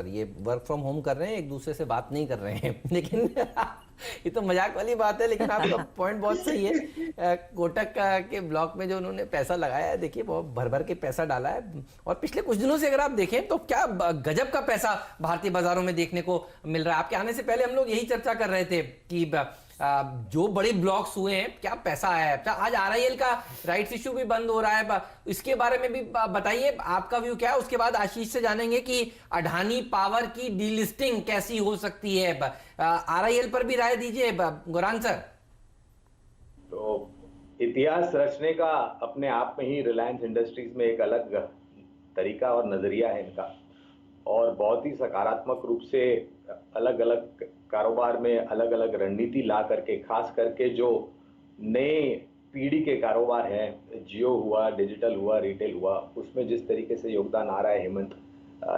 ये work from home कर रहे हैं, एक दूसरे से बात नहीं कर रहे हैं लेकिन ये तो मजाक वाली बात है, लेकिन आपका पॉइंट बहुत सही है। कोटक के ब्लॉक में जो उन्होंने पैसा लगाया है, देखिए बहुत भर भर के पैसा डाला है, और पिछले कुछ दिनों से अगर आप देखें तो क्या गजब का पैसा भारतीय बाजारों में देखने को मिल रहा है। आपके आने से पहले हम लोग यही चर्चा कर रहे थे कि जो बड़े ब्लॉक्स हुए हैं क्या पैसा आया है। आज आरआईएल का राइट्स इश्यू भी बंद हो रहा है, इसके बारे में भी बताइए, आपका व्यू क्या है। उसके बाद आशीष से जानेंगे कि अडानी पावर की डीलिस्टिंग कैसी हो सकती है। आरआईएल पर भी राय दीजिए गौरांग सर। तो इतिहास रचने का अपने आप में ही रिलायंस इंडस्ट्रीज में एक अलग तरीका और नजरिया है इनका, और बहुत ही सकारात्मक रूप से अलग अलग कारोबार में अलग अलग रणनीति ला करके, खास करके जो नए पीढ़ी के कारोबार हैं, जियो हुआ, डिजिटल हुआ, रिटेल हुआ, उसमें जिस तरीके से योगदान आ रहा है हेमंत।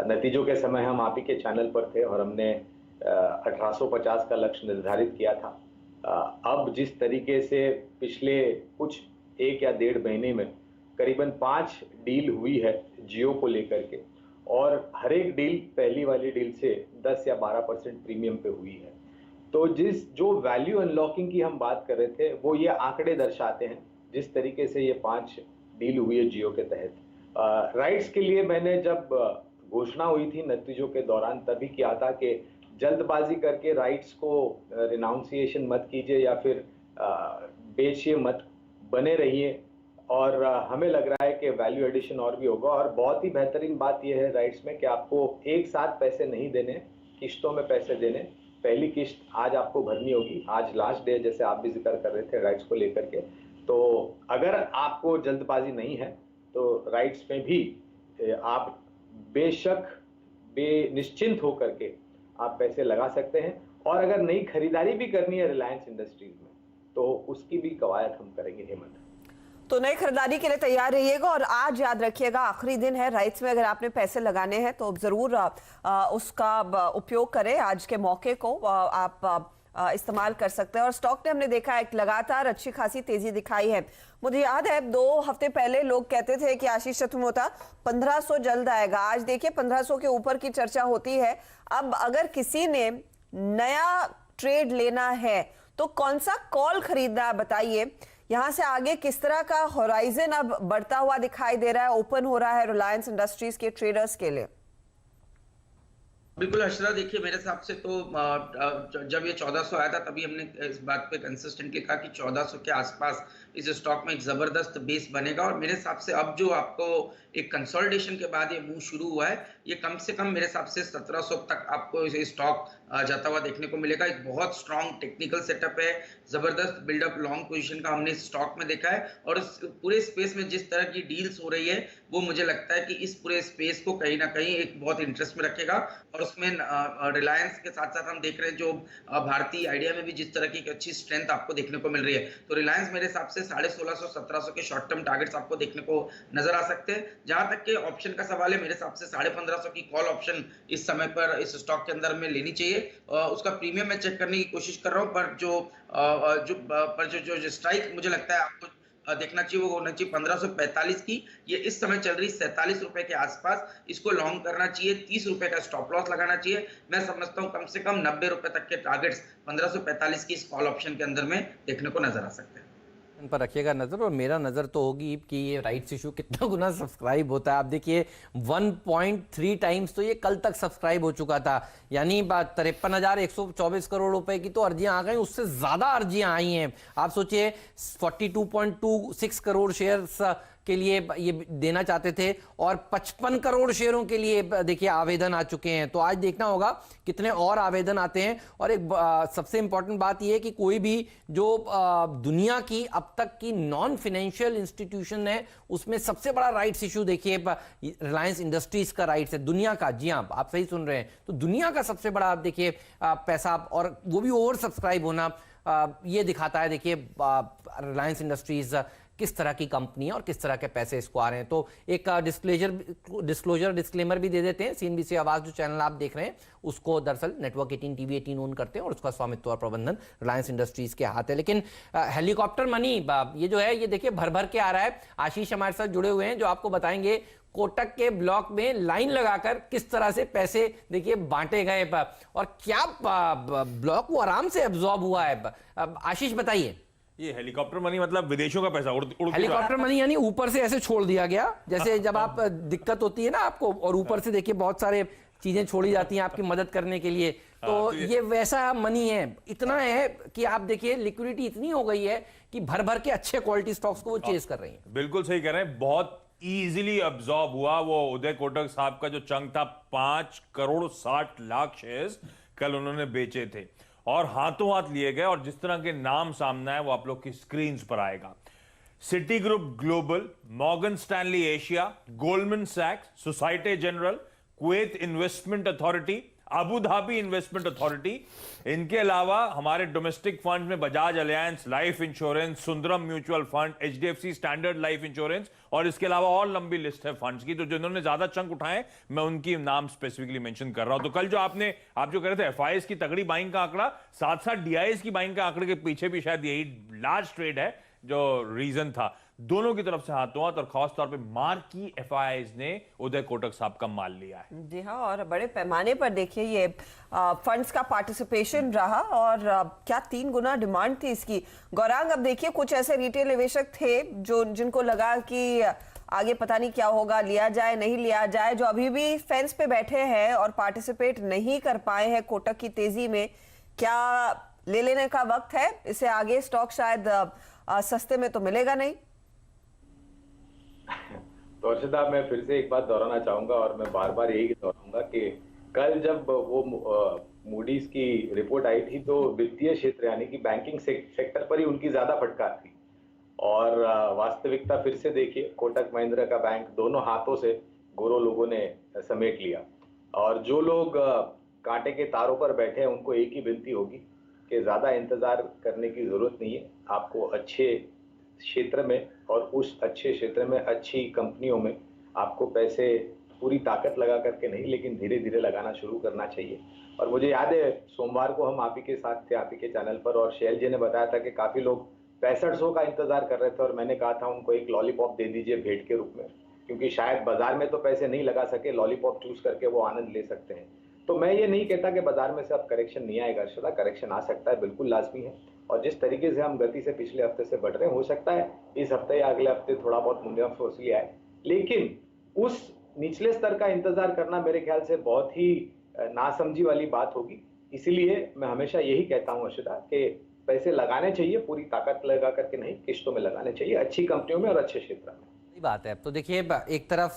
नतीजों के समय हम आप ही के चैनल पर थे और हमने 1850 का लक्ष्य निर्धारित किया था। अब जिस तरीके से पिछले कुछ 1 या 1.5 महीने में करीबन 5 डील हुई है जियो को लेकर के, और हर एक डील पहली वाली डील से 10 या 12% प्रीमियम पे हुई है। तो जो वैल्यू अनलॉकिंग की हम बात कर रहे थे, वो ये आंकड़े दर्शाते हैं। जिस तरीके से ये 5 डील हुई है जियो के तहत, राइट्स के लिए मैंने जब घोषणा हुई थी नतीजों के दौरान, तभी किया था कि जल्दबाजी करके राइट्स को रिनाउंसिएशन मत कीजिए या फिर बेचिए मत, बने रहिए। और हमें लग रहा है कि वैल्यू एडिशन और भी होगा। और बहुत ही बेहतरीन बात यह है राइट्स में कि आपको एक साथ पैसे नहीं देने, किश्तों में पैसे देने। पहली किश्त आज आपको भरनी होगी, आज लास्ट डे जैसे आप भी जिक्र कर रहे थे राइट्स को लेकर के। तो अगर आपको जल्दबाजी नहीं है तो राइट्स में भी आप बेशक निश्चिंत होकर के आप पैसे लगा सकते हैं। और अगर नई खरीदारी भी करनी है रिलायंस इंडस्ट्रीज में, तो उसकी भी कवायद हम करेंगे हेमंत। तो नई खरीदारी के लिए तैयार रहिएगा। और आज याद रखिएगा आखिरी दिन है राइट्स में, अगर आपने पैसे लगाने हैं तो जरूर उसका उपयोग करें। आज के मौके को आप इस्तेमाल कर सकते हैं। और स्टॉक ने हमने देखा है लगातार अच्छी खासी तेजी दिखाई है। मुझे याद है 2 हफ्ते पहले लोग कहते थे कि आशीष चतुर्वेदी 1500 जल्द आएगा। आज देखिए 1500 के ऊपर की चर्चा होती है। अब अगर किसी ने नया ट्रेड लेना है तो कौन सा कॉल खरीदना है बताइए। यहां से आगे किस तरह का होराइजन अब बढ़ता हुआ दिखाई दे रहा है, ओपन हो रहा है रिलायंस इंडस्ट्रीज के ट्रेडर्स के लिए। बिल्कुल अशरा, देखिए मेरे हिसाब से तो जब ये 1400 आया था तभी हमने इस बात पे कंसिस्टेंटली कहा कि 1400 के आसपास इस स्टॉक में एक जबरदस्त बेस बनेगा। और मेरे हिसाब से अब जो आपको एक कंसोलिडेशन के बाद ये मूव शुरू हुआ है, ये कम से कम मेरे हिसाब से 1700 तक आपको ये स्टॉक जाता हुआ देखने को मिलेगा। एक बहुत स्ट्रॉन्ग टेक्निकल सेटअप है, जबरदस्त बिल्डअप लॉन्ग पोजीशन का हमने इस स्टॉक में देखा है। और इस पूरे स्पेस में जिस तरह की डील्स हो रही है, वो मुझे लगता है कि इस पूरे स्पेस को कहीं ना कहीं एक बहुत इंटरेस्ट में रखेगा। और उसमें रिलायंस के साथ साथ हम देख रहे हैं जो भारतीय आइडिया में भी जिस तरह की एक अच्छी स्ट्रेंथ आपको देखने को मिल रही है, तो रिलायंस मेरे हिसाब से 1650-1700 के शॉर्ट टर्म टारगेट्स आपको देखने को नजर आ सकते हैं। जहां तक के ऑप्शन का सवाल है, मेरे हिसाब से 1550 की कॉल ऑप्शन इस समय पर इस स्टॉक के अंदर में लेनी चाहिए। उसका प्रीमियम मैं चेक करने की कोशिश कर रहा हूं, पर जो स्ट्राइक मुझे लगता है आपको देखना चाहिए वो होना चाहिए 1545 की। ये इस समय चल रही 47 रुपए के आसपास, इसको लॉन्ग करना चाहिए, 30 रुपए का स्टॉप लॉस लगाना चाहिए। मैं समझता हूं कम से कम 90 रुपए तक के टारगेट्स 1545 की इस कॉल ऑप्शन के अंदर में देखने को नजर आ सकते हैं। इन पर रखिएगा नजर। और मेरा नजर तो होगी कि ये राइट्स इशू कितना गुना सब्सक्राइब होता है। आप देखिए 1.3 टाइम्स तो ये कल तक सब्सक्राइब हो चुका था, यानी 53,124 करोड़ रुपए की तो अर्जियां आ गई, उससे ज्यादा अर्जियां आई हैं। आप सोचिए 42.26 करोड़ शेयर्स के लिए ये देना चाहते थे और 55 करोड़ शेयरों के लिए देखिए आवेदन आ चुके हैं। तो आज देखना होगा कितने और आवेदन आते हैं। और एक सबसे इंपॉर्टेंट बात यह है कि कोई भी जो दुनिया की अब तक की नॉन फाइनेंशियल इंस्टीट्यूशन है, उसमें सबसे बड़ा राइट्स इशू देखिए रिलायंस इंडस्ट्रीज का राइट्स है, दुनिया का। जी हाँ, आप सही सुन रहे हैं। तो दुनिया का सबसे बड़ा देखिए पैसा, और वो भी ओवर सब्सक्राइब होना, ये दिखाता है देखिए रिलायंस इंडस्ट्रीज किस तरह की कंपनी है और किस तरह के पैसे इसको आ रहे हैं। तो एक डिस्क्लेमर भी दे देते हैं। CNBC आवाज जो चैनल आप देख रहे हैं उसको दरअसल नेटवर्क 18 TV 18 ओन करते हैं और उसका स्वामित्व और प्रबंधन रिलायंस इंडस्ट्रीज के हाथ है। लेकिन हेलीकॉप्टर मनी ये जो है ये देखिए भर भर के आ रहा है। आशीष हमारे साथ जुड़े हुए हैं जो आपको बताएंगे कोटक के ब्लॉक में लाइन लगाकर किस तरह से पैसे देखिए बांटे गए और क्या ब्लॉक वो आराम से एब्जॉर्ब हुआ है। आशीष बताइए। ये हेलीकॉप्टर मनी मतलब विदेशों का पैसा उड़ हेलीकॉप्टर मनी यानी ऊपर से ऐसे छोड़ दिया गया, जैसे जब आप दिक्कत होती है ना आपको और ऊपर से देखिए बहुत सारे चीजें छोड़ी जाती हैं आपकी मदद करने के लिए, तो ये वैसा मनी है। इतना है कि आप देखिए लिक्विडिटी इतनी हो गई है कि भर भर के अच्छे क्वालिटी स्टॉक्स को वो चेज कर रही हैं। बिल्कुल सही कह रहे हैं, बहुत इजीली अब्सॉर्ब हुआ। वो उदय कोटक साहब का जो चंक था 5,60,00,000 शेयर्स कल उन्होंने बेचे थे और हाथों हाथ लिए गए। और जिस तरह के नाम सामने है वो आप लोग की स्क्रीन पर आएगा। Citigroup global, Morgan Stanley Asia, Goldman सैक्स, Societe Generale, Kuwait investment authority, Abu Dhabi investment authority, इनके अलावा हमारे डोमेस्टिक फंड में Bajaj Allianz life insurance, Sundaram mutual fund, HDFC standard life insurance और इसके अलावा और लंबी लिस्ट है फंड्स की। तो जिन्होंने ज्यादा चंक उठाए मैं उनकी नाम स्पेसिफिकली मेंशन कर रहा हूं। तो कल जो आप जो कह रहे थे FIs की तगड़ी बाइंग का आंकड़ा, साथ साथ DIs की बाइंग का आंकड़े के पीछे भी शायद यही लार्ज ट्रेड है जो रीजन था। दोनों की तरफ से हाथों हाथ और खास तौर पे मार्की FIs ने उदय कोटक साहब का माल लिया है। जी हाँ, और बड़े पैमाने पर देखिए ये फंड्स का पार्टिसिपेशन रहा और क्या 3 गुना डिमांड थी इसकी। गौरांग, अब देखिए कुछ ऐसे रिटेल निवेशक थे जिनको लगा कि आगे पता नहीं क्या होगा, लिया जाए नहीं लिया जाए, जो अभी भी फेंस पे बैठे हैं और पार्टिसिपेट नहीं कर पाए हैं कोटक की तेजी में। क्या ले लेने का वक्त है? इससे आगे स्टॉक शायद सस्ते में तो मिलेगा नहीं। तो अर्षदा, मैं फिर से एक बात दोहराना चाहूंगा और मैं बार बार यही दोहराऊंगा कि कल जब वो मूडीज की रिपोर्ट आई थी तो वित्तीय क्षेत्र यानी कि बैंकिंग सेक्टर पर ही उनकी ज्यादा फटकार थी। और वास्तविकता फिर से देखिए, कोटक महिंद्रा का बैंक दोनों हाथों से गोरों लोगों ने समेट लिया। और जो लोग कांटे के तारों पर बैठे हैं उनको एक ही विनती होगी कि ज्यादा इंतजार करने की जरूरत नहीं है। आपको अच्छे क्षेत्र में और उस अच्छे क्षेत्र में अच्छी कंपनियों में आपको पैसे पूरी ताकत लगा करके नहीं लेकिन धीरे धीरे लगाना शुरू करना चाहिए। और मुझे याद है सोमवार को हम आप ही के साथ थे, आप ही के चैनल पर, और शैल जी ने बताया था कि काफी लोग 6500 का इंतजार कर रहे थे और मैंने कहा था उनको एक लॉलीपॉप दे दीजिए भेंट के रूप में, क्योंकि शायद बाजार में तो पैसे नहीं लगा सके, लॉलीपॉप चूज करके वो आनंद ले सकते हैं। तो मैं ये नहीं कहता कि बाजार में से अब करेक्शन नहीं आएगा, अर्षदा, करेक्शन आ सकता है, बिल्कुल लाजमी है। और जिस तरीके से हम गति से पिछले हफ्ते से बढ़ रहे हैं, हो सकता है इस हफ्ते या अगले हफ्ते थोड़ा बहुत मुनाफा आए, लेकिन उस निचले स्तर का इंतजार करना मेरे ख्याल से बहुत ही नासमझी वाली बात होगी। इसलिए मैं हमेशा यही कहता हूं अर्षदा कि पैसे लगाने चाहिए, पूरी ताकत लगा करके नहीं, किश्तों में लगाने चाहिए, अच्छी कंपनियों में और अच्छे क्षेत्र में। सही बात है। तो देखिए एक तरफ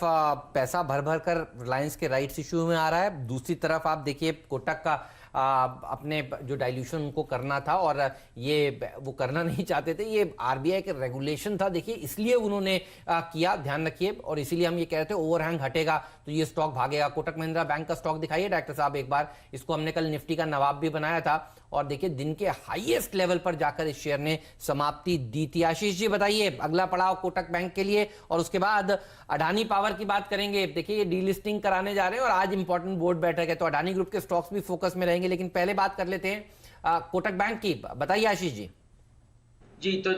पैसा भर भर कर रिलायंस के राइट्स इश्यू में आ रहा है, दूसरी तरफ आप देखिए कोटक का अपने जो डाइल्यूशन उनको करना था और ये वो करना नहीं चाहते थे, ये RBI के रेगुलेशन था देखिए, इसलिए उन्होंने किया, ध्यान रखिए। और इसीलिए हम ये कह रहे थे ओवरहैंग हटेगा तो ये स्टॉक भागेगा। कोटक महिंद्रा बैंक का स्टॉक दिखाइए डायरेक्टर साहब एक बार, इसको हमने कल निफ्टी का नवाब भी बनाया था और देखिए दिन के हाईएस्ट लेवल पर जाकर इस शेयर ने समाप्ति दी थी। आशीष जी बताइए अगला पड़ाव कोटक बैंक के लिए, और उसके बाद अडानी पावर की बात करेंगे। देखिए ये डीलिस्टिंग कराने जा रहे हैं और आज इंपॉर्टेंट बोर्ड बैठक है तो अडानी ग्रुप के स्टॉक्स भी फोकस में रहेंगे, लेकिन पहले बात कर लेते हैं कोटक बैंक की। बताइए आशीष जी। जी, तो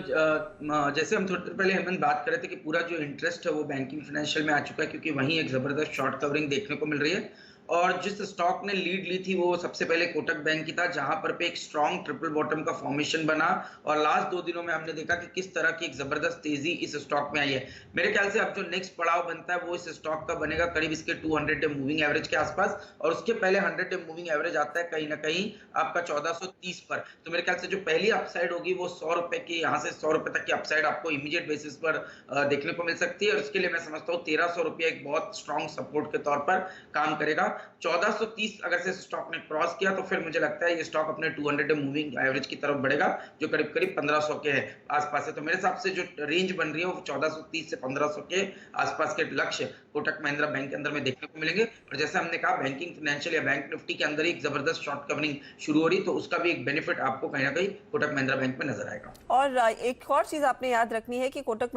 जैसे हम थोड़ी देर पहले हेमंत बात कर रहे थे कि पूरा जो इंटरेस्ट है वो बैंकिंग फाइनेंशियल में आ चुका है, क्योंकि वहीं एक जबरदस्त शॉर्ट कवरिंग देखने को मिल रही है। और जिस स्टॉक ने लीड ली थी वो सबसे पहले कोटक बैंक की था, जहां पर पे एक स्ट्रॉन्ग ट्रिपल बॉटम का फॉर्मेशन बना और लास्ट 2 दिनों में हमने देखा कि किस तरह की एक जबरदस्त तेजी इस स्टॉक में आई है। मेरे ख्याल से अब जो नेक्स्ट पड़ाव बनता है वो इस स्टॉक का बनेगा करीब इसके 200 डे मूविंग एवरेज के आसपास, और उसके पहले 100 डे मूविंग एवरेज आता है कहीं ना कहीं आपका 1430 पर। तो मेरे ख्याल से जो पहली अपसाइड होगी वो 100 रुपए की, यहाँ से 100 रुपए तक की अपसाइड आपको इमीडिएट बेसिस पर देखने को मिल सकती है। और उसके लिए मैं समझता हूँ 1300 रुपये एक बहुत स्ट्रॉन्ग सपोर्ट के तौर पर काम करेगा। 1430 अगर से स्टॉक ने क्रॉस किया तो फिर मुझे लगता है ये स्टॉक अपने 200 डे मूविंग एवरेज की तरफ बढ़ेगा, जो करीब करीब 1500 के आसपास है। तो मेरे हिसाब से जो रेंज बन रही है वो 1430 से 1500 के आसपास के लक्ष्य कोटक महिंद्रा बैंक के अंदर में देखने को मिलेंगे। और जैसे हमने कहा बैंकिंग फाइनेंशियल या बैंक निफ्टी के अंदर ही एक जबरदस्त शॉर्ट कवरिंग शुरू हो रही, तो उसका भी एक बेनिफिट आपको कहीं ना कहीं कोटक महिंद्रा बैंक में नजर आएगा। और एक और चीज आपने याद रखनी है कि कोटक